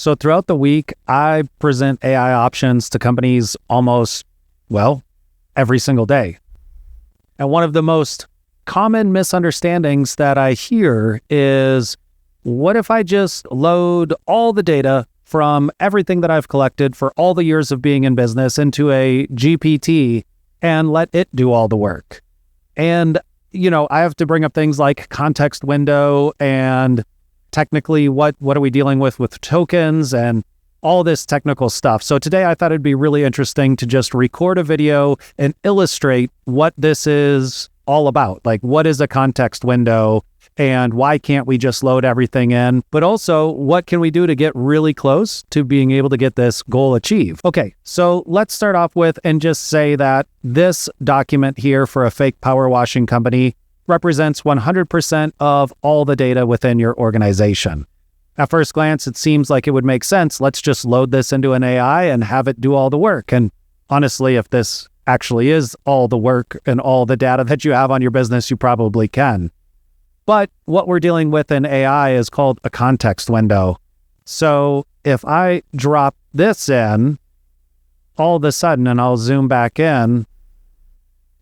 So throughout the week, I present AI options to companies almost, every single day. And one of the most common misunderstandings that I hear is, what if I just load all the data from everything that I've collected for all the years of being in business into a GPT and let it do all the work? And, I have to bring up things like context window and technically what are we dealing with tokens and all this technical stuff. So today I thought it'd be really interesting to just record a video and illustrate what this is all about. Like, what is a context window and why can't we just load everything in? But also, what can we do to get really close to being able to get this goal achieved? Okay, so let's start off with and just say that this document here for a fake power washing company represents 100% of all the data within your organization. At first glance, it seems like it would make sense. Let's just load this into an AI and have it do all the work. And honestly, if this actually is all the work and all the data that you have on your business, you probably can. But what we're dealing with in AI is called a context window. So if I drop this in, all of a sudden, and I'll zoom back in,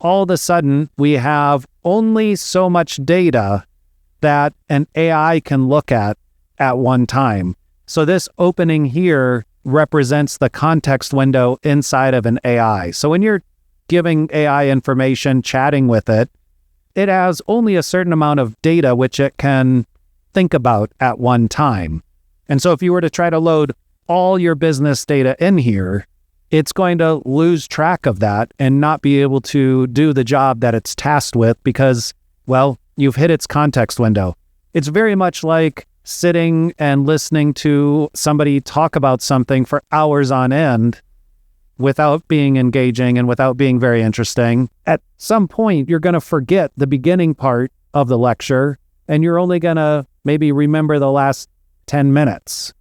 all of a sudden we have only so much data that an AI can look at one time. So this opening here represents the context window inside of an AI. So when you're giving AI information, chatting with it, it has only a certain amount of data which it can think about at one time. And so if you were to try to load all your business data in here, it's going to lose track of that and not be able to do the job that it's tasked with because, you've hit its context window. It's very much like sitting and listening to somebody talk about something for hours on end without being engaging and without being very interesting. At some point, you're going to forget the beginning part of the lecture, and you're only going to maybe remember the last 10 minutes.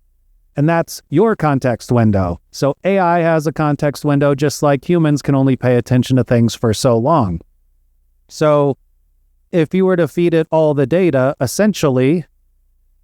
And that's your context window. So AI has a context window just like humans can only pay attention to things for so long. So if you were to feed it all the data, essentially,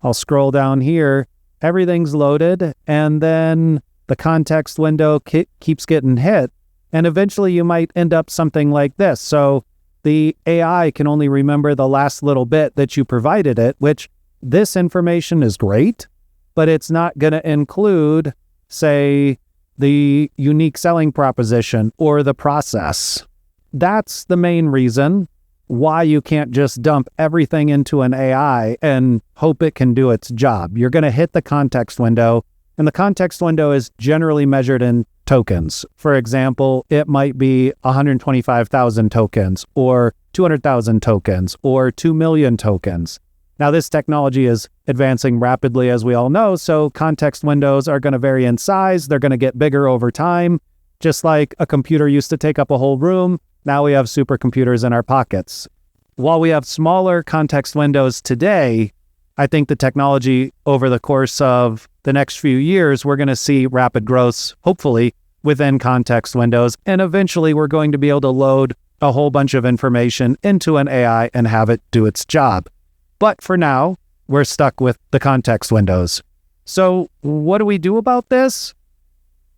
I'll scroll down here, everything's loaded, and then the context window keeps getting hit. And eventually you might end up something like this. So the AI can only remember the last little bit that you provided it, which this information is great, but it's not going to include, say, the unique selling proposition or the process. That's the main reason why you can't just dump everything into an AI and hope it can do its job. You're going to hit the context window, and the context window is generally measured in tokens. For example, it might be 125,000 tokens or 200,000 tokens or 2 million tokens. Now, this technology is advancing rapidly, as we all know, so context windows are going to vary in size. They're going to get bigger over time. Just like a computer used to take up a whole room, now we have supercomputers in our pockets. While we have smaller context windows today, I think the technology over the course of the next few years, we're going to see rapid growth, hopefully, within context windows. And eventually, we're going to be able to load a whole bunch of information into an AI and have it do its job. But for now, we're stuck with the context windows. So what do we do about this?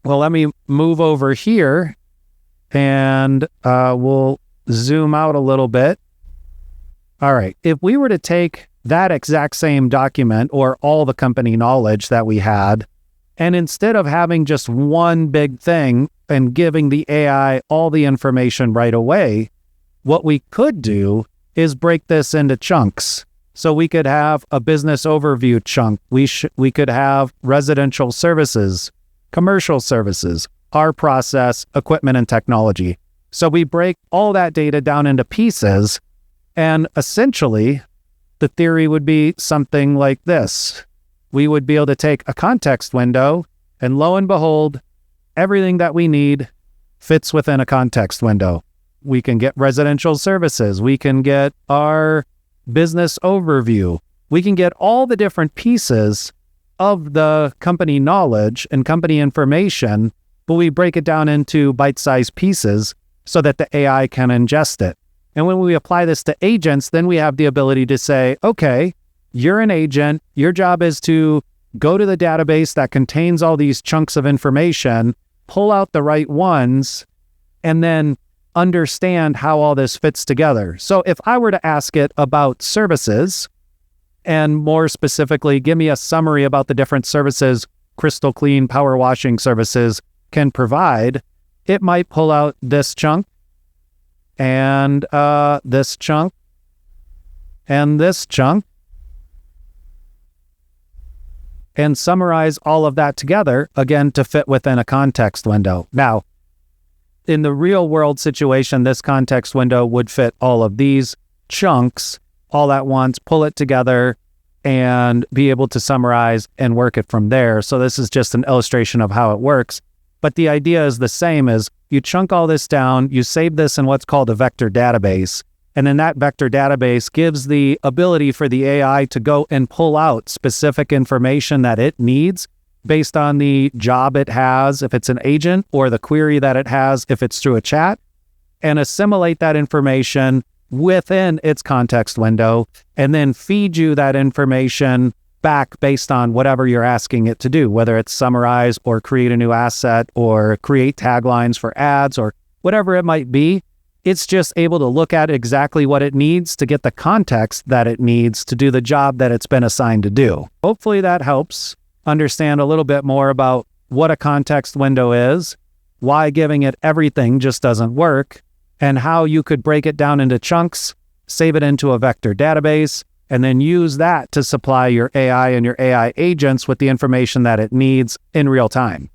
Well, let me move over here and we'll zoom out a little bit. All right. If we were to take that exact same document or all the company knowledge that we had, and instead of having just one big thing and giving the AI all the information right away, what we could do is break this into chunks. So we could have a business overview chunk. We could have residential services, commercial services, our process, equipment, and technology. So we break all that data down into pieces, and essentially, the theory would be something like this. We would be able to take a context window, and lo and behold, everything that we need fits within a context window. We can get residential services. We can get our business overview. We can get all the different pieces of the company knowledge and company information, but we break it down into bite-sized pieces so that the AI can ingest it. And when we apply this to agents, then we have the ability to say, okay, you're an agent. Your job is to go to the database that contains all these chunks of information, pull out the right ones, and then understand how all this fits together. So if I were to ask it about services, and more specifically, give me a summary about the different services crystal clean power washing services can provide, it might pull out this chunk, and this chunk, and this chunk, and summarize all of that together, again, to fit within a context window. Now, in the real world situation, this context window would fit all of these chunks all at once, pull it together, and be able to summarize and work it from there. So this is just an illustration of how it works. But the idea is the same as you chunk all this down, you save this in what's called a vector database. And then that vector database gives the ability for the AI to go and pull out specific information that it needs based on the job it has, if it's an agent, or the query that it has, if it's through a chat, and assimilate that information within its context window, and then feed you that information back based on whatever you're asking it to do, whether it's summarize or create a new asset or create taglines for ads or whatever it might be. It's just able to look at exactly what it needs to get the context that it needs to do the job that it's been assigned to do. Hopefully that helps understand a little bit more about what a context window is, why giving it everything just doesn't work, and how you could break it down into chunks, save it into a vector database, and then use that to supply your AI and your AI agents with the information that it needs in real time.